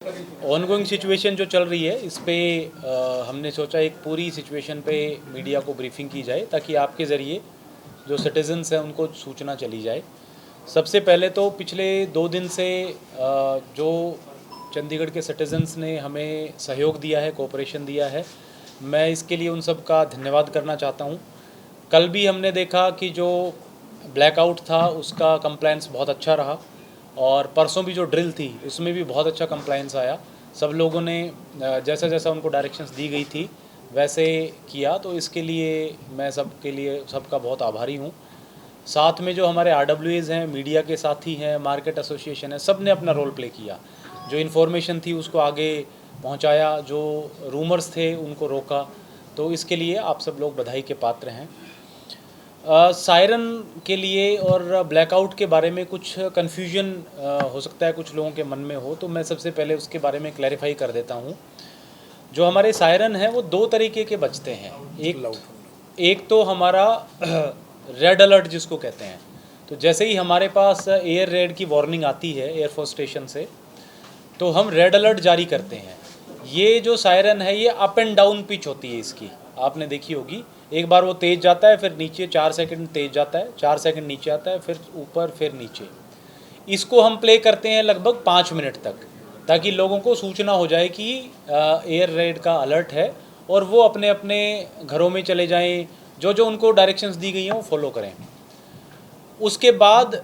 Ongoing situation जो चल रही है इस पे हमने सोचा एक पूरी सिचुएशन पे मीडिया को ब्रीफिंग की जाए ताकि आपके ज़रिए जो सिटीजन्स हैं उनको सूचना चली जाए। सबसे पहले तो पिछले 2 दिन से जो चंडीगढ़ के सिटीजन्स ने हमें सहयोग दिया है, कोऑपरेशन दिया है, मैं इसके लिए उन सब का धन्यवाद करना चाहता हूँ। कल भी हमने देखा कि जो ब्लैकआउट था उसका कंप्लायंस बहुत अच्छा रहा और परसों भी जो ड्रिल थी उसमें भी बहुत अच्छा कंप्लायंस आया। सब लोगों ने जैसा जैसा उनको डायरेक्शंस दी गई थी वैसे किया, तो इसके लिए मैं सबके लिए सबका बहुत आभारी हूँ। साथ में जो हमारे RWAs हैं, मीडिया के साथी हैं, मार्केट एसोसिएशन है, सब ने अपना रोल प्ले किया। जो इन्फॉर्मेशन थी उसको आगे पहुंचाया, जो रूमर्स थे उनको रोका, तो इसके लिए आप सब लोग बधाई के पात्र हैं। सायरन के लिए और ब्लैकआउट के बारे में कुछ कन्फ्यूजन हो सकता है कुछ लोगों के मन में हो, तो मैं सबसे पहले उसके बारे में क्लैरिफाई कर देता हूँ। जो हमारे सायरन हैं वो 2 तरीके के बजते हैं। एक तो हमारा रेड अलर्ट जिसको कहते हैं, तो जैसे ही हमारे पास एयर रेड की वार्निंग आती है एयरफोर्स स्टेशन से तो हम रेड अलर्ट जारी करते हैं। ये जो सायरन है ये अप एंड डाउन पिच होती है इसकी, आपने देखी होगी। एक बार वो तेज़ जाता है, फिर नीचे 4 सेकंड तेज़ जाता है, 4 सेकंड नीचे आता है, फिर ऊपर, फिर नीचे। इसको हम प्ले करते हैं लगभग 5 मिनट तक, ताकि लोगों को सूचना हो जाए कि एयर रेड का अलर्ट है और वो अपने अपने घरों में चले जाएं, जो जो उनको डायरेक्शंस दी गई हैं वो फॉलो करें। उसके बाद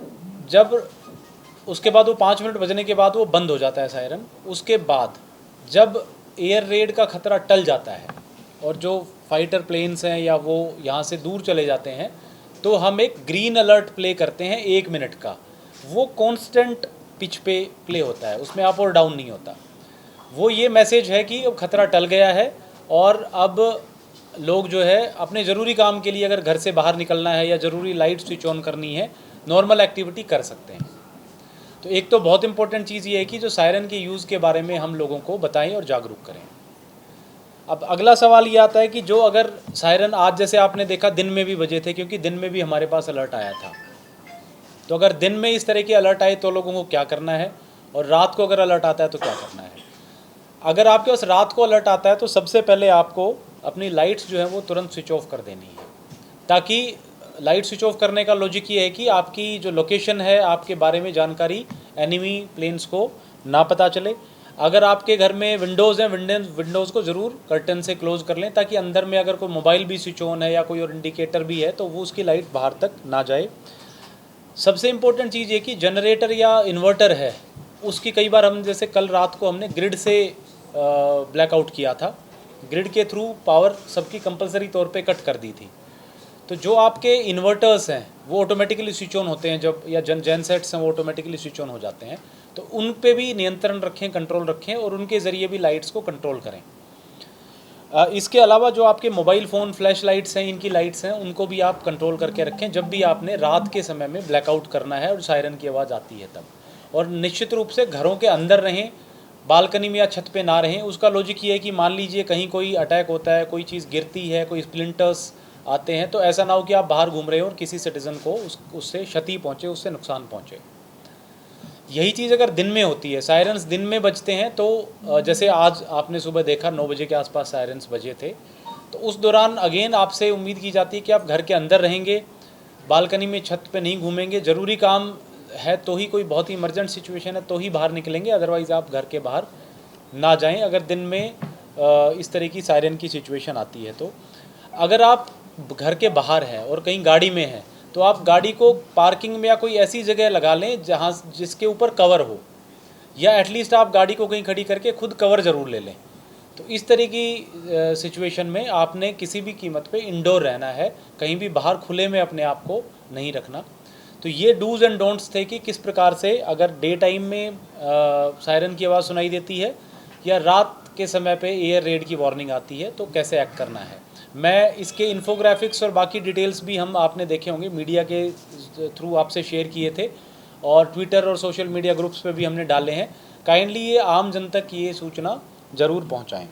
वो 5 मिनट बजने के बाद वो बंद हो जाता है सायरन। उसके बाद जब एयर रेड का ख़तरा टल जाता है और जो फाइटर प्लेन्स हैं या वो यहाँ से दूर चले जाते हैं, तो हम एक ग्रीन अलर्ट प्ले करते हैं 1 मिनट का। वो कांस्टेंट पिच पे प्ले होता है, उसमें अप और डाउन नहीं होता। वो ये मैसेज है कि अब खतरा टल गया है और अब लोग जो है अपने ज़रूरी काम के लिए अगर घर से बाहर निकलना है या ज़रूरी लाइट स्विच ऑन करनी है, नॉर्मल एक्टिविटी कर सकते हैं। तो एक तो बहुत इंपॉर्टेंट चीज़ ये है कि जो सायरन के यूज़ के बारे में हम लोगों को बताएं और जागरूक करें। अब अगला सवाल ये आता है कि जो अगर सायरन आज जैसे आपने देखा दिन में भी बजे थे, क्योंकि दिन में भी हमारे पास अलर्ट आया था, तो अगर दिन में इस तरह के अलर्ट आए तो लोगों को क्या करना है, और रात को अगर अलर्ट आता है तो क्या करना है। अगर आपके पास रात को अलर्ट आता है तो सबसे पहले आपको अपनी लाइट्स जो है वो तुरंत स्विच ऑफ कर देनी है, ताकि लाइट स्विच ऑफ करने का लॉजिक ये है कि आपकी जो लोकेशन है, आपके बारे में जानकारी एनिमी प्लेन्स को ना पता चले। अगर आपके घर में विंडोज़ हैं, विंडोज़ को ज़रूर कर्टन से क्लोज़ कर लें, ताकि अंदर में अगर कोई मोबाइल भी स्विच ऑन है या कोई और इंडिकेटर भी है तो वो उसकी लाइट बाहर तक ना जाए। सबसे इम्पोर्टेंट चीज़ ये कि जनरेटर या इन्वर्टर है उसकी, कई बार हम जैसे कल रात को हमने ग्रिड से ब्लैकआउट किया था, ग्रिड के थ्रू पावर सबकी कंपलसरी तौर पे कट कर दी थी। तो जो आपके इन्वर्टर्स हैं वो ऑटोमेटिकली स्विच ऑन होते हैं जब, या जेनसेट्स हैं वो ऑटोमेटिकली स्विच ऑन हो जाते हैं, तो उन पे भी नियंत्रण रखें, कंट्रोल रखें और उनके ज़रिए भी लाइट्स को कंट्रोल करें। इसके अलावा जो आपके मोबाइल फ़ोन फ्लैश लाइट्स हैं, इनकी लाइट्स हैं, उनको भी आप कंट्रोल करके रखें जब भी आपने रात के समय में ब्लैकआउट करना है और सायरन की आवाज़ आती है तब। और निश्चित रूप से घरों के अंदर रहें, बालकनी में या छत पे ना रहें। उसका लॉजिक ये है कि मान लीजिए कहीं कोई अटैक होता है, कोई चीज़ गिरती है, कोई स्प्लिंटर्स आते हैं, तो ऐसा ना हो कि आप बाहर घूम रहे हो और किसी सिटीज़न को उससे क्षति पहुँचे, उससे नुकसान पहुँचे। यही चीज़ अगर दिन में होती है, सायरन्स दिन में बजते हैं, तो जैसे आज आपने सुबह देखा 9 बजे के आसपास सायरन्स बजे थे, तो उस दौरान अगेन आपसे उम्मीद की जाती है कि आप घर के अंदर रहेंगे, बालकनी में छत पे नहीं घूमेंगे, ज़रूरी काम है तो ही, कोई बहुत ही इमरजेंट सिचुएशन है तो ही बाहर निकलेंगे, अदरवाइज़ आप घर के बाहर ना जाएं अगर दिन में इस तरह की सायरन की सिचुएशन आती है। तो अगर आप घर के बाहर हैं और कहीं गाड़ी में हैं तो आप गाड़ी को पार्किंग में या कोई ऐसी जगह लगा लें जहाँ जिसके ऊपर कवर हो, या एटलीस्ट आप गाड़ी को कहीं खड़ी करके खुद कवर ज़रूर ले लें। तो इस तरह की सिचुएशन में आपने किसी भी कीमत पे इंडोर रहना है, कहीं भी बाहर खुले में अपने आप को नहीं रखना। तो ये डूज़ एंड डोंट्स थे कि किस प्रकार से अगर डे टाइम में सायरन की आवाज़ सुनाई देती है या रात के समय पे एयर रेड की वार्निंग आती है तो कैसे एक्ट करना है। मैं इसके इन्फोग्राफिक्स और बाकी डिटेल्स भी हम आपने देखे होंगे, मीडिया के थ्रू आपसे शेयर किए थे और ट्विटर और सोशल मीडिया ग्रुप्स पे भी हमने डाले हैं। काइंडली ये आम जन तक ये सूचना ज़रूर पहुंचाएं।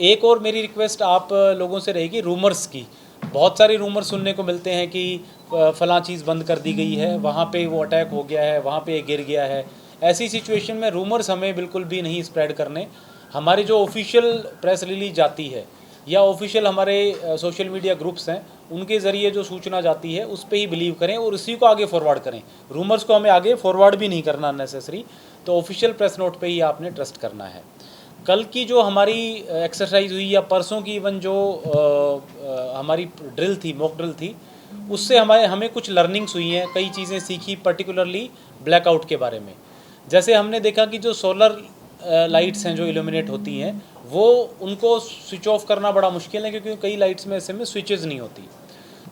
एक और मेरी रिक्वेस्ट आप लोगों से रहेगी, रूमर्स की। बहुत सारे रूमर्स सुनने को मिलते हैं कि फ़लाँ चीज़ बंद कर दी गई है, वहाँ पे वो अटैक हो गया है, वहाँ पे गिर गया है। ऐसी सिचुएशन में रूमर्स हमें बिल्कुल भी नहीं स्प्रेड करने। हमारी जो ऑफिशियल प्रेस रिलीज जाती है या ऑफिशियल हमारे सोशल मीडिया ग्रुप्स हैं, उनके ज़रिए जो सूचना जाती है उस पर ही बिलीव करें और उसी को आगे फॉरवर्ड करें। रूमर्स को हमें आगे फॉरवर्ड भी नहीं करना नेसेसरी, तो ऑफिशियल प्रेस नोट पे ही आपने ट्रस्ट करना है। कल की जो हमारी एक्सरसाइज हुई या परसों की इवन जो हमारी ड्रिल थी, मॉक ड्रिल थी, उससे हमें कुछ लर्निंग्स हुई हैं, कई चीज़ें सीखी, पर्टिकुलरली ब्लैकआउट के बारे में। जैसे हमने देखा कि जो सोलर लाइट्स हैं जो इल्यूमिनेट होती हैं, वो उनको स्विच ऑफ करना बड़ा मुश्किल है, क्योंकि कई लाइट्स में ऐसे में स्विचेज़ नहीं होती।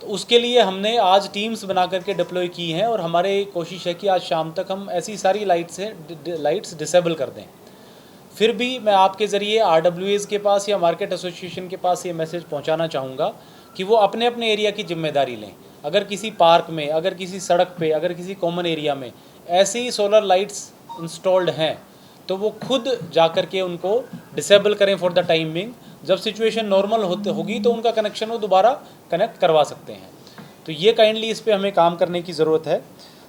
तो उसके लिए हमने आज टीम्स बना करके डिप्लॉय की हैं और हमारी कोशिश है कि आज शाम तक हम ऐसी सारी लाइट्स डिसेबल कर दें। फिर भी मैं आपके ज़रिए RWAs के पास या मार्केट एसोसिएशन के पास ये मैसेज पहुंचाना चाहूँगा कि वो अपने अपने एरिया की जिम्मेदारी लें। अगर किसी पार्क में, अगर किसी सड़क पे, अगर किसी कॉमन एरिया में ऐसी सोलर लाइट्स इंस्टॉल्ड हैं, तो वो खुद जा कर के उनको डिसेबल करें फॉर द टाइम बिंग। जब सिचुएशन नॉर्मल होगी तो उनका कनेक्शन वो दोबारा कनेक्ट करवा सकते हैं। तो ये काइंडली इस पर हमें काम करने की ज़रूरत है।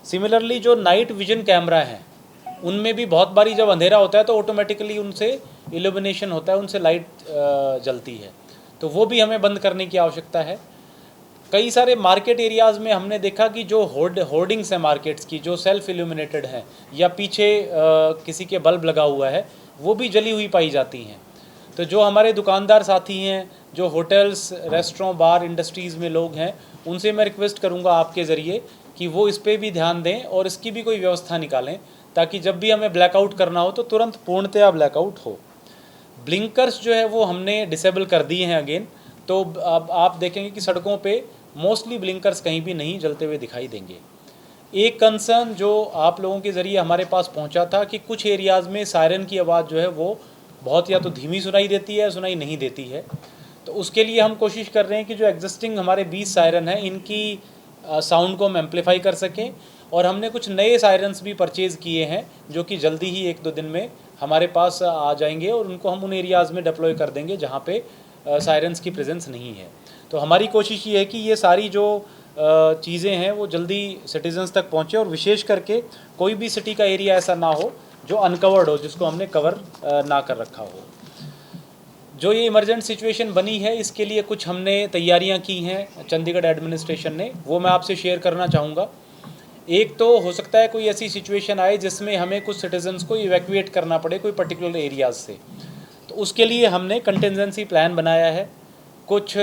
सिमिलरली जो नाइट विजन कैमरा हैं, उनमें भी बहुत बारी जब अंधेरा होता है तो ऑटोमेटिकली उनसे इल्यूमिनेशन होता है, उनसे लाइट जलती है, तो वो भी हमें बंद करने की आवश्यकता है। कई सारे मार्केट एरियाज़ में हमने देखा कि जो होर्डिंग्स हैं मार्केट्स की, जो सेल्फ इल्यूमिनेटेड हैं या पीछे किसी के बल्ब लगा हुआ है, वो भी जली हुई पाई जाती हैं। तो जो हमारे दुकानदार साथी हैं, जो होटल्स, रेस्टोरेंट, बार, इंडस्ट्रीज़ में लोग हैं, उनसे मैं रिक्वेस्ट करूंगा आपके ज़रिए कि वो इस पर भी ध्यान दें और इसकी भी कोई व्यवस्था निकालें, ताकि जब भी हमें ब्लैकआउट करना हो तो तुरंत पूर्णतया ब्लैकआउट हो। ब्लिंकर्स जो है वो हमने डिसेबल कर दिए हैं अगेन, तो अब आप देखेंगे कि सड़कों पे मोस्टली ब्लिंकर्स कहीं भी नहीं जलते हुए दिखाई देंगे। एक कंसर्न जो आप लोगों के ज़रिए हमारे पास पहुंचा था कि कुछ एरियाज़ में सायरन की आवाज़ जो है वो बहुत या तो धीमी सुनाई देती है, सुनाई नहीं देती है। तो उसके लिए हम कोशिश कर रहे हैं कि जो एग्जिस्टिंग हमारे 20 सायरन हैं, इनकी साउंड को हम एम्पलीफाई कर सकें। और हमने कुछ नए सायरन्स भी परचेज़ किए हैं जो कि जल्दी ही 1-2 दिन में हमारे पास आ जाएंगे और उनको हम उन एरियाज़ में डिप्लॉय कर देंगे जहाँ पे सायरन्स की प्रेजेंस नहीं है। तो हमारी कोशिश ये है कि ये सारी जो चीज़ें हैं वो जल्दी सिटीजन्स तक पहुँचे और विशेष करके कोई भी सिटी का एरिया ऐसा ना हो जो अनकवर्ड हो, जिसको हमने कवर ना कर रखा हो। जो ये इमरजेंट सिचुएशन बनी है, इसके लिए कुछ हमने तैयारियां की हैं चंडीगढ़ एडमिनिस्ट्रेशन ने, वो मैं आपसे शेयर करना चाहूँगा। एक तो हो सकता है कोई ऐसी सिचुएशन आए जिसमें हमें कुछ सिटीजन्स को इवैक्यूएट करना पड़े कोई पर्टिकुलर एरियाज़ से, तो उसके लिए हमने कंटिजेंसी प्लान बनाया है। कुछ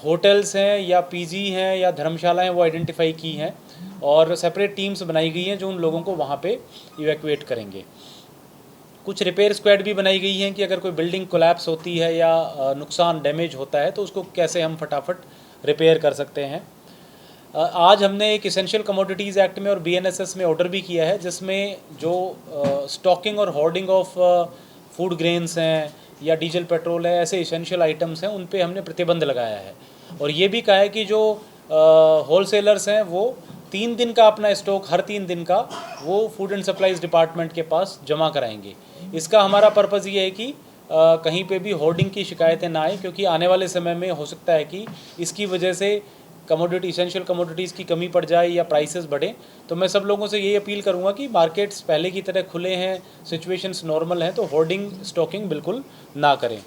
होटल्स हैं या पीजी हैं या धर्मशालाएं वो आइडेंटिफाई की हैं और सेपरेट टीम्स बनाई गई हैं जो उन लोगों को वहाँ पे इवैक्यूएट करेंगे। कुछ रिपेयर स्क्वाड भी बनाई गई हैं कि अगर कोई बिल्डिंग कोलैप्स होती है या नुकसान, डैमेज होता है, तो उसको कैसे हम फटाफट रिपेयर कर सकते हैं। आज हमने एक इसेंशियल कमोडिटीज़ एक्ट में और BNSS में ऑर्डर भी किया है, जिसमें जो स्टॉकिंग और होर्डिंग ऑफ फूड ग्रेन्स हैं या डीजल पेट्रोल है, ऐसे इसेंशियल आइटम्स हैं, उन पे हमने प्रतिबंध लगाया है। और ये भी कहा है कि जो होलसेलर्स हैं वो 3 दिन का अपना स्टॉक हर 3 दिन का वो फूड एंड सप्लाईज डिपार्टमेंट के पास जमा कराएंगे। इसका हमारा पर्पज़ ये है कि कहीं पे भी होर्डिंग की शिकायतें ना आए, क्योंकि आने वाले समय में हो सकता है कि इसकी वजह से कमोडिटी, इसेंशियल कमोडिटीज़ की कमी पड़ जाए या प्राइसेस बढ़े। तो मैं सब लोगों से यही अपील करूंगा कि मार्केट्स पहले की तरह खुले हैं, सिचुएशंस नॉर्मल हैं, तो होर्डिंग, स्टॉकिंग बिल्कुल ना करें।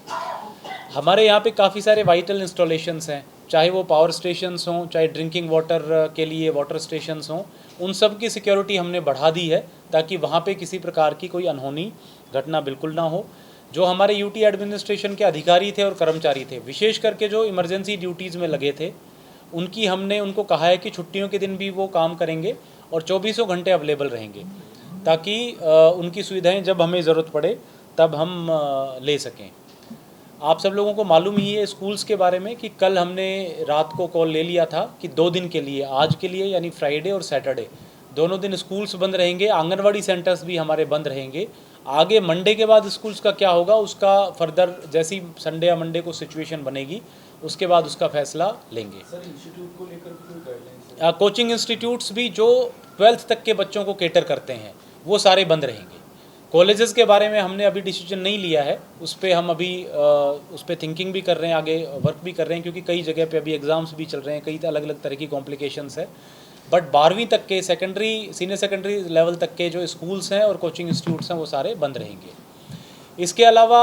हमारे यहाँ पे काफ़ी सारे वाइटल इंस्टॉलेशंस हैं, चाहे वो पावर स्टेशंस हों, चाहे ड्रिंकिंग वाटर के लिए वाटर स्टेशंस हों, उन सब की सिक्योरिटी हमने बढ़ा दी है ताकि वहाँ पे किसी प्रकार की कोई अनहोनी घटना बिल्कुल ना हो। जो हमारे यूटी एडमिनिस्ट्रेशन के अधिकारी थे और कर्मचारी थे, विशेष करके जो इमरजेंसी ड्यूटीज़ में लगे थे, हमने उनको कहा है कि छुट्टियों के दिन भी वो काम करेंगे और 24 घंटे अवेलेबल रहेंगे, ताकि उनकी सुविधाएं जब हमें ज़रूरत पड़े तब हम ले सकें। आप सब लोगों को मालूम ही है स्कूल्स के बारे में कि कल हमने रात को कॉल ले लिया था कि 2 दिन के लिए, आज के लिए यानी फ्राइडे और सैटरडे दोनों दिन स्कूल्स बंद रहेंगे, आंगनवाड़ी सेंटर्स भी हमारे बंद रहेंगे। आगे मंडे के बाद स्कूल्स का क्या होगा उसका फर्दर जैसी संडे या मंडे को सिचुएशन बनेगी उसके बाद उसका फैसला लेंगे। सर, इंस्टीट्यूट को लेकर कोई गाइडलाइंस? कोचिंग इंस्टीट्यूट्स भी जो 12th तक के बच्चों को केटर करते हैं वो सारे बंद रहेंगे। कॉलेजेस के बारे में हमने अभी डिसीजन नहीं लिया है, उस पर हम अभी उस पर थिंकिंग भी कर रहे हैं, आगे वर्क भी कर रहे हैं, क्योंकि कई जगह पे अभी एग्ज़ाम्स भी चल रहे हैं, कई अलग अलग तरह की कॉम्प्लिकेशंस है। बट 12वीं तक के सेकेंडरी सीनियर सेकेंडरी लेवल तक के जो स्कूल्स हैं और कोचिंग इंस्टीट्यूट्स हैं वो सारे बंद रहेंगे। इसके अलावा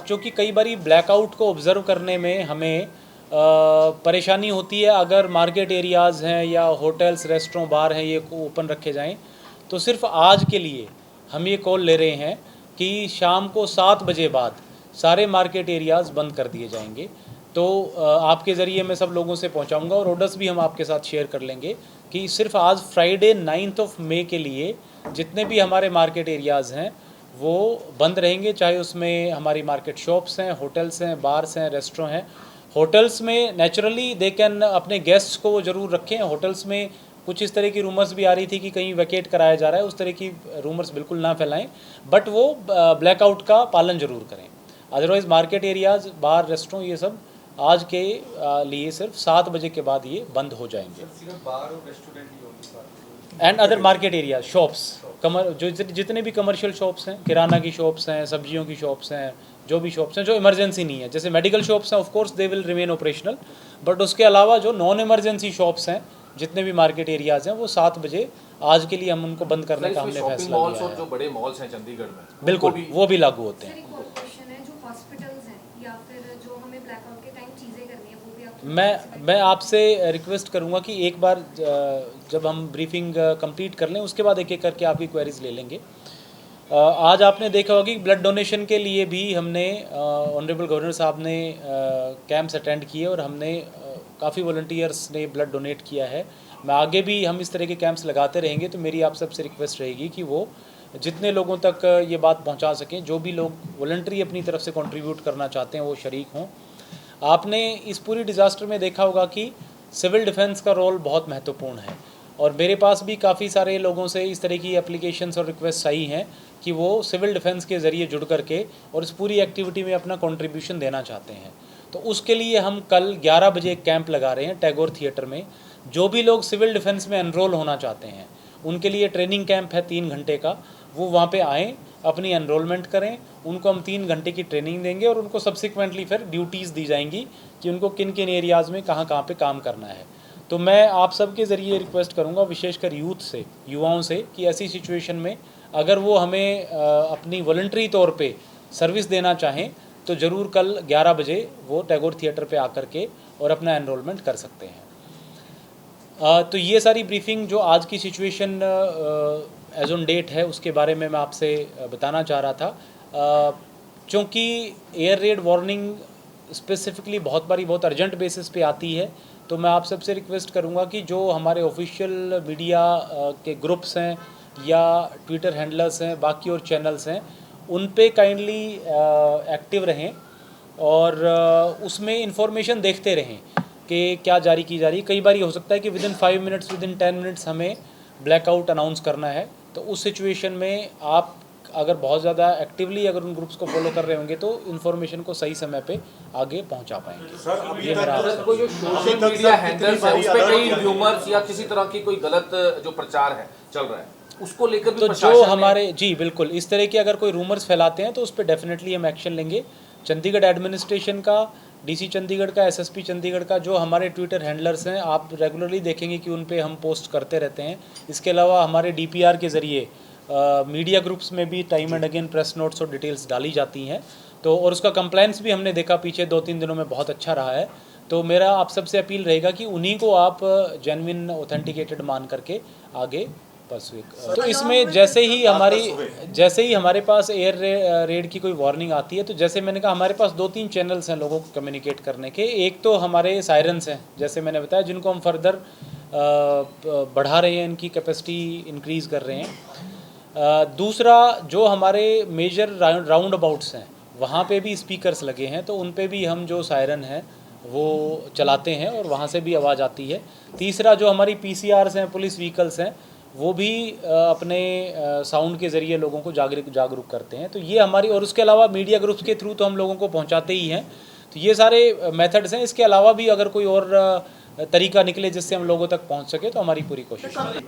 चूँकि कई बारी ब्लैकआउट को ऑब्ज़र्व करने में हमें परेशानी होती है, अगर मार्केट एरियाज़ हैं या होटल्स रेस्टोरेंट बार हैं ये ओपन रखे जाएं, तो सिर्फ आज के लिए हम ये कॉल ले रहे हैं कि शाम को 7 बजे बाद सारे मार्केट एरियाज़ बंद कर दिए जाएंगे। तो आपके ज़रिए मैं सब लोगों से पहुंचाऊंगा और ऑर्डर्स भी हम आपके साथ शेयर कर लेंगे कि सिर्फ आज फ्राइडे 9 मई के लिए जितने भी हमारे मार्केट एरियाज़ हैं वो बंद रहेंगे, चाहे उसमें हमारी मार्केट शॉप्स हैं, होटल्स हैं, बार्स हैं, रेस्टोरेंट हैं। होटल्स में नेचुरली दे कैन अपने गेस्ट्स को वो ज़रूर रखें। होटल्स में कुछ इस तरह की रूमर्स भी आ रही थी कि कहीं वैकेट कराया जा रहा है, उस तरह की रूमर्स बिल्कुल ना फैलाएं, बट वो ब्लैकआउट का पालन ज़रूर करें। अदरवाइज़ मार्केट एरियाज़, बार, रेस्टोरेंट ये सब आज के लिए सिर्फ 7 बजे के बाद ये बंद हो जाएंगे। And other market area shops, जो जितने भी कमर्शियल शॉप्स हैं, किराना की शॉप्स हैं, सब्जियों की शॉप्स हैं, जो भी शॉप्स हैं जो इमरजेंसी नहीं है, जैसे मेडिकल शॉप्स हैं of course they will remain operational, but उसके अलावा जो नॉन इमरजेंसी शॉप्स हैं जितने भी मार्केट एरियाज़ हैं वो 7 बजे आज के लिए हम उनको बंद करने का हमने फैसला लिया है। जो बड़े मॉल्स हैं चंडीगढ़ में बिल्कुल वो भी लागू होते हैं। मैं आपसे रिक्वेस्ट करूंगा कि एक बार जब हम ब्रीफिंग कंप्लीट कर लें उसके बाद एक एक करके आपकी क्वेरीज ले लेंगे। आज आपने देखा होगा कि ब्लड डोनेशन के लिए भी हमने ऑनरेबल गवर्नर साहब ने कैंप्स अटेंड किए और हमने काफ़ी वॉलंटियर्स ने ब्लड डोनेट किया है। मैं आगे भी हम इस तरह के कैंप्स लगाते रहेंगे, तो मेरी आप सबसे रिक्वेस्ट रहेगी कि वो जितने लोगों तक ये बात पहुंचा सकें, जो भी लोग वॉलंटरी अपनी तरफ से कंट्रीब्यूट करना चाहते हैं वो शरीक हों। आपने इस पूरी डिज़ास्टर में देखा होगा कि सिविल डिफेंस का रोल बहुत महत्वपूर्ण है, और मेरे पास भी काफ़ी सारे लोगों से इस तरह की एप्लीकेशंस और रिक्वेस्ट आई हैं कि वो सिविल डिफेंस के ज़रिए जुड़ करके और इस पूरी एक्टिविटी में अपना कंट्रीब्यूशन देना चाहते हैं। तो उसके लिए हम कल 11 बजे एक कैंप लगा रहे हैं टैगोर थिएटर में। जो भी लोग सिविल डिफेंस में एनरोल होना चाहते हैं उनके लिए ट्रेनिंग कैंप है 3 घंटे का, वो वहाँ पे आएँ, अपनी एनरोलमेंट करें, उनको हम 3 घंटे की ट्रेनिंग देंगे और उनको सब्सिक्वेंटली फिर ड्यूटीज़ दी जाएंगी कि उनको किन किन एरियाज़ में कहाँ कहाँ पे काम करना है। तो मैं आप सब के ज़रिए रिक्वेस्ट करूँगा, विशेषकर यूथ से, युवाओं से, कि ऐसी सिचुएशन में अगर वो हमें अपनी वॉलंटरी तौर पे सर्विस देना चाहें तो ज़रूर कल 11 बजे वो टैगोर थिएटर पे आकर के और अपना एनरोलमेंट कर सकते हैं। तो ये सारी ब्रीफिंग जो आज की सिचुएशन एज ऑन डेट है उसके बारे में मैं आपसे बताना चाह रहा था। चूँकि एयर रेड वार्निंग स्पेसिफिकली बहुत अर्जेंट बेसिस पे आती है, तो मैं आप सबसे रिक्वेस्ट करूंगा कि जो हमारे ऑफिशियल मीडिया के ग्रुप्स हैं या ट्विटर हैंडलर्स हैं, बाकी और चैनल्स हैं, उन पे काइंडली एक्टिव रहें और उसमें इंफॉर्मेशन देखते रहें कि क्या जारी की जा रही है। कई बार ये हो सकता है कि विदिन 5 मिनट्स, विदिन 10 मिनट्स हमें ब्लैकआउट अनाउंस करना है, तो उस सिचुएशन में आप अगर बहुत ज़्यादा एक्टिवली अगर उन ग्रुप्स को फॉलो कर रहे होंगे तो इन्फॉर्मेशन को सही समय पे आगे पहुंचा पाएंगे। सर, ये मेरा कोई जो सोशल मीडिया हैंडल्स है उस पे कई र्यूमर्स या किसी तरह की कोई गलत जो प्रचार है चल रहा है, उसको लेकर भी तो जो हमारे जी बिल्कुल इस तरह के अगर कोई रूमर्स फैलाते हैं तो उस पर डेफिनेटली हम एक्शन लेंगे। चंडीगढ़ एडमिनिस्ट्रेशन का, डीसी चंडीगढ़ का, एसएसपी चंडीगढ़ का, जो हमारे ट्विटर हैंडलर्स हैं, आप रेगुलरली देखेंगे कि उन पे हम पोस्ट करते रहते हैं। इसके अलावा हमारे डीपीआर के ज़रिए मीडिया ग्रुप्स में भी time and again press notes और डिटेल्स डाली जाती हैं। तो और उसका कंप्लायंस भी हमने देखा पिछले 2-3 दिनों में बहुत अच्छा रहा है। तो मेरा आप सबसे अपील रहेगा कि उन्हीं को आप जेन्युइन ऑथेंटिकेटेड मान करके आगे परसुए। तो इसमें जैसे ही हमारे पास एयर रेड की कोई वार्निंग आती है, तो जैसे मैंने कहा हमारे पास 2-3 चैनल्स हैं लोगों को कम्युनिकेट करने के। एक तो हमारे सायरन्स हैं, जैसे मैंने बताया, जिनको हम फर्दर बढ़ा रहे हैं, इनकी कैपेसिटी इंक्रीज़ कर रहे हैं। दूसरा, जो हमारे मेजर राउंड अबाउट्स हैं वहाँ पे भी स्पीकर्स लगे हैं, तो उन पे भी हम जो सायरन है वो चलाते हैं और वहाँ से भी आवाज़ आती है। तीसरा, जो हमारी पीसीआर्स हैं, पुलिस व्हीकल्स हैं, वो भी अपने साउंड के ज़रिए लोगों को जागरूक करते हैं। तो ये हमारी, और उसके अलावा मीडिया ग्रुप्स के थ्रू तो हम लोगों को पहुँचाते ही हैं। तो ये सारे मेथड्स हैं। इसके अलावा भी अगर कोई और तरीका निकले जिससे हम लोगों तक पहुँच सके तो हमारी पूरी कोशिश है।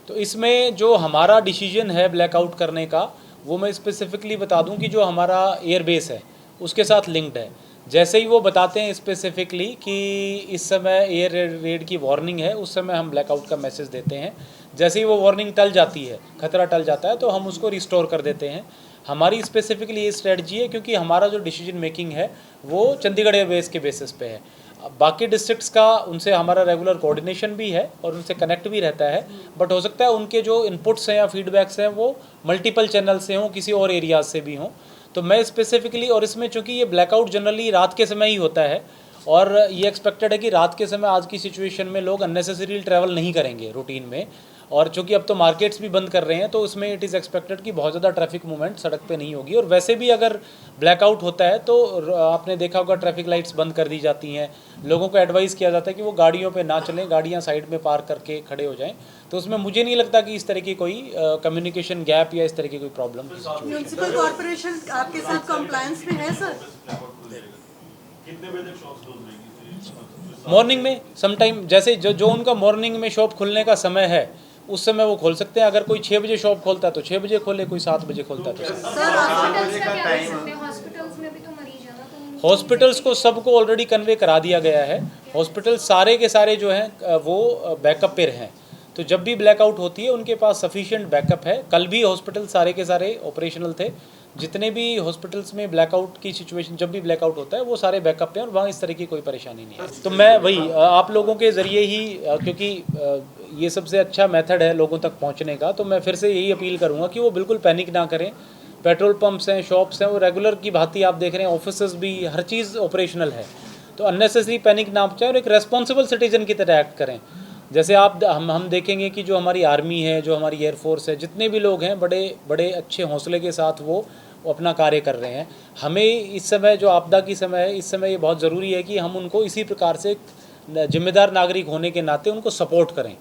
तो इसमें जो हमारा डिसीजन है ब्लैकआउट करने का, वो मैं स्पेसिफिकली बता दूं कि जो हमारा एयरबेस है उसके साथ लिंक्ड है। जैसे ही वो बताते हैं स्पेसिफिकली कि इस समय एयर रेड की वार्निंग है, उस समय हम ब्लैकआउट का मैसेज देते हैं। जैसे ही वो वार्निंग टल जाती है, खतरा टल जाता है, तो हम उसको रिस्टोर कर देते हैं। हमारी स्पेसिफिकली ये स्ट्रेटजी है, क्योंकि हमारा जो डिसीजन मेकिंग है वो चंडीगढ़ एयरबेस के बेसिस पे है। बाकी डिस्ट्रिक्ट्स का उनसे हमारा रेगुलर कोऑर्डिनेशन भी है और उनसे कनेक्ट भी रहता है, बट हो सकता है उनके जो इनपुट्स हैं या फीडबैक्स हैं वो मल्टीपल चैनल से हों, किसी और एरियाज से भी हों। तो मैं स्पेसिफिकली, और इसमें चूंकि ये ब्लैकआउट जनरली रात के समय ही होता है और ये एक्सपेक्टेड है कि रात के समय आज की सिचुएशन में लोग अननेसेसरी ट्रैवल नहीं करेंगे रूटीन में, और चूंकि अब तो मार्केट्स भी बंद कर रहे हैं तो उसमें इट इज़ एक्सपेक्टेड कि बहुत ज़्यादा ट्रैफिक मूवमेंट सड़क पे नहीं होगी। और वैसे भी अगर ब्लैकआउट होता है तो आपने देखा होगा ट्रैफिक लाइट्स बंद कर दी जाती हैं, लोगों को एडवाइस किया जाता है कि वो गाड़ियों पे ना चलें, गाड़ियाँ साइड में पार्क करके खड़े हो जाएं। तो उसमें मुझे नहीं लगता कि इस तरह की कोई कम्युनिकेशन गैप या इस तरह की कोई प्रॉब्लम। म्युनिसिपल कॉर्पोरेशन आपके साथ कंप्लायंस में है सर? कितने बजे तक शॉप्स क्लोज रहेंगी? मॉर्निंग में समटाइम, जैसे जो उनका मॉर्निंग में शॉप खुलने का समय है उस समय वो खोल सकते हैं। अगर कोई 6 बजे शॉप खोलता है तो 6 बजे खोले, कोई 7 बजे खोलता है तो 7। हॉस्पिटल्स को सबको ऑलरेडी कन्वे करा दिया गया है। हॉस्पिटल सारे के सारे जो हैं वो बैकअप पे हैं, तो जब भी ब्लैकआउट होती है उनके पास सफिशिएंट बैकअप है। कल भी हॉस्पिटल सारे के सारे ऑपरेशनल थे। जितने भी हॉस्पिटल्स में ब्लैकआउट की सिचुएशन, जब भी ब्लैकआउट होता है वो सारे बैकअप पे हैं और वहाँ इस तरह की कोई परेशानी नहीं है। तो मैं वही आप लोगों के ज़रिए ही, क्योंकि ये सबसे अच्छा मेथड है लोगों तक पहुँचने का, तो मैं फिर से यही अपील करूँगा कि वो बिल्कुल पैनिक ना करें। पेट्रोल पंप्स हैं, शॉप्स हैं, वो रेगुलर की भांति आप देख रहे हैं, ऑफिसेज भी, हर चीज़ ऑपरेशनल है। तो अननेसेसरी पैनिक ना मचाएं और एक रेस्पॉन्सिबल सिटीजन की तरह एक्ट करें। जैसे आप हम देखेंगे कि जो हमारी आर्मी है, जो हमारी एयरफोर्स है, जितने भी लोग हैं बड़े बड़े अच्छे हौसले के साथ वो अपना कार्य कर रहे हैं। हमें इस समय जो आपदा की समय है, इस समय ये बहुत ज़रूरी है कि हम उनको इसी प्रकार से जिम्मेदार नागरिक होने के नाते उनको सपोर्ट करें।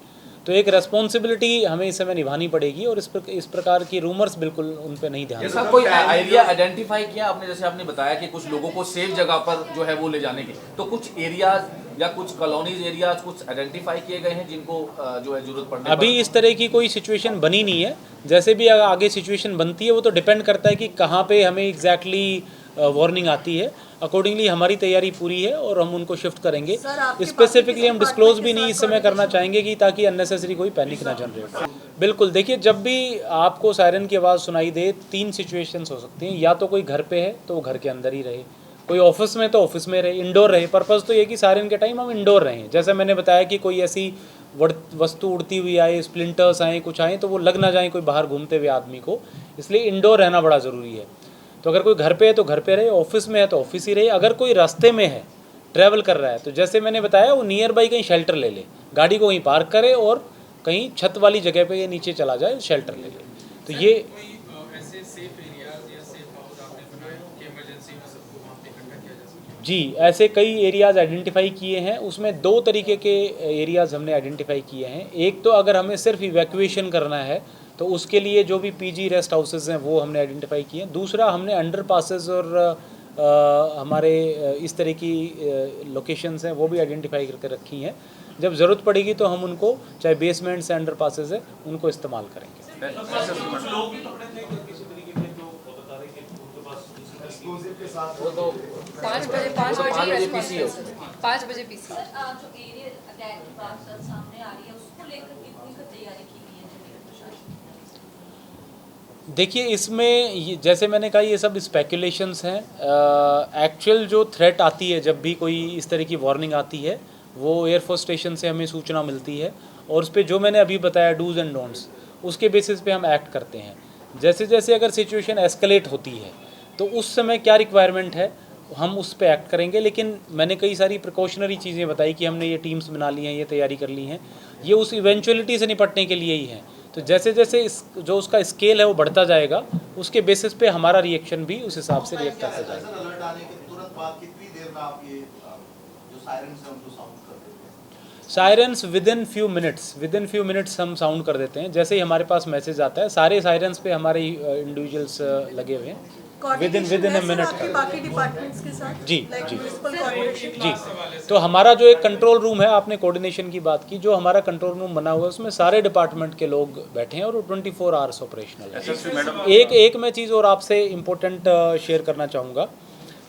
तो एक रेस्पॉन्सिबिलिटी हमें इस समय निभानी पड़ेगी और इस प्रकार की रूमर्स बिल्कुल उन पे नहीं ध्यान जैसा कोई एरिया आइडेंटिफाई किया आपने, जैसे आपने बताया कि कुछ लोगों को सेफ जगह पर जो है वो ले जाने के, तो कुछ एरियाज या कुछ कॉलोनीज एरियाज कुछ आइडेंटिफाई किए गए हैं जिनको जो है जरूरत पड़ने अभी इस तरह की कोई सिचुएशन बनी नहीं है। जैसे भी आगे सिचुएशन बनती है वो तो डिपेंड करता है कि कहाँ पे हमें एग्जैक्टली वार्निंग आती है। अकॉर्डिंगली हमारी तैयारी पूरी है और हम उनको शिफ्ट करेंगे। स्पेसिफिकली हम डिस्क्लोज भी नहीं इस समय करना चाहेंगे कि ताकि अननेसेसरी कोई पैनिक ना जनरेट हो। बिल्कुल, देखिए जब भी आपको सायरन की आवाज़ सुनाई दे, 3 सिचुएशंस हो सकती हैं। या तो कोई घर पे है तो वो घर के अंदर ही रहे, कोई ऑफिस में तो ऑफिस में रहे, इंडोर रहे। पर्पज़ तो ये कि सायरन के टाइम हम इंडोर रहें। जैसे मैंने बताया कि कोई ऐसी वस्तु उड़ती हुई आए, स्प्लिंटर्स आए, कुछ आए, तो वो लग ना जाए कोई बाहर घूमते हुए आदमी को, इसलिए इंडोर रहना बड़ा ज़रूरी है। तो अगर कोई घर पे है तो घर पे रहे, ऑफिस में है तो ऑफिस ही रहे। अगर कोई रास्ते में है, ट्रैवल कर रहा है, तो जैसे मैंने बताया वो नियर बाई कहीं शेल्टर ले ले, गाड़ी को कहीं पार्क करे और कहीं छत वाली जगह पे ये नीचे चला जाए, शेल्टर ले ले। तो ये ऐसे सेफ एरियाज या सेफ हाउस आपने बनाए हो कि इमरजेंसी में सबको वहाँ पे इकट्ठा किया जा सके? जी, ऐसे कई एरियाज़ आइडेंटिफाई किए हैं। उसमें 2 तरीके के एरियाज़ हमने आइडेंटिफाई किए हैं। एक तो अगर हमें सिर्फ इवैक्यूएशन करना है तो उसके लिए जो भी पीजी रेस्ट हाउसेज हैं वो हमने आइडेंटिफाई किए हैं। दूसरा, हमने अंडर पासेज और हमारे इस तरह की लोकेशंस हैं वो भी आइडेंटिफाई करके रखी हैं। जब ज़रूरत पड़ेगी तो हम उनको, चाहे बेसमेंट से अंडर पासेज है, उनको इस्तेमाल करेंगे। कुछ लोग भी पकड़े थे किसी तरीके के, जो वो बता रहे कि उनके पास एक्सक्लूसिव के साथ वो तो 5 बजे 5 बजे पीसी। सर, जो एरिया अटैक की बात सर सामने आ रही है, उसको लेकर कितनी तैयारी की गई है चंडीगढ़ प्रशासन? देखिए, इसमें जैसे मैंने कहा ये सब स्पेकुलेशंस हैं। एक्चुअल जो थ्रेट आती है, जब भी कोई इस तरह की वार्निंग आती है, वो एयरफोर्स स्टेशन से हमें सूचना मिलती है और उस पर जो मैंने अभी बताया डूज एंड डोंट्स, उसके बेसिस पे हम एक्ट करते हैं। जैसे जैसे अगर सिचुएशन एस्केलेट होती है तो उस समय क्या रिक्वायरमेंट है हम उस पर एक्ट करेंगे। लेकिन मैंने कई सारी प्रिकॉशनरी चीज़ें बताई कि हमने ये टीम्स बना ली हैं, ये तैयारी कर ली हैं, ये उस इवेंचुअलिटी से निपटने के लिए ही है। तो जैसे जैसे जो उसका स्केल है वो बढ़ता जाएगा, उसके बेसिस पे हमारा रिएक्शन भी उस हिसाब से रिएक्ट करता जाएगा। अलर्ट आने के तुरंत बाद कितनी देर में आप ये जो सायरन्स हैं उनको साउंड कर देते हैं? Sirens with in few minutes हम साउंड कर देते हैं। जैसे ही हमारे पास मैसेज आता है, सारे सायरन्स पे हमारे इंडिविजुअल्स लगे हुए हैं। विद इन अ मिनट बाकी डिपार्टमेंट्स के साथ जी like जी म्युनिसिपल कॉर्पोरेशन जी। तो हमारा जो एक कंट्रोल रूम है, आपने कोऑर्डिनेशन की बात की, जो हमारा कंट्रोल रूम बना हुआ है उसमें सारे डिपार्टमेंट के लोग बैठे हैं और 24 आवर्स ऑपरेशनल है। एक मैं चीज़ और आपसे इम्पोर्टेंट शेयर करना चाहूँगा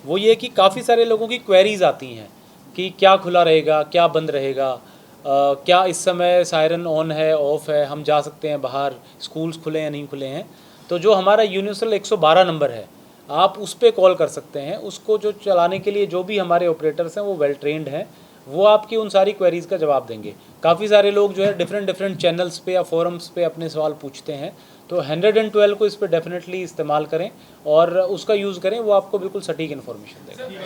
वो ये कि काफ़ी सारे लोगों की क्वेरीज आती हैं कि क्या खुला रहेगा, क्या बंद रहेगा, क्या इस समय सायरन ऑन है, ऑफ है, हम जा सकते हैं बाहर, स्कूल्स खुले हैं नहीं खुले हैं। तो जो हमारा यूनिवर्सल 112 नंबर है, आप उस पर कॉल कर सकते हैं। उसको जो चलाने के लिए जो भी हमारे ऑपरेटर्स हैं वो वेल ट्रेंड हैं, वो आपकी उन सारी क्वेरीज़ का जवाब देंगे। काफ़ी सारे लोग जो है डिफरेंट चैनल्स पे या फोरम्स पे अपने सवाल पूछते हैं, तो 112 को इस पर डेफिनेटली इस्तेमाल करें और उसका यूज़ करें, वो आपको बिल्कुल सटीक इन्फॉर्मेशन देगा।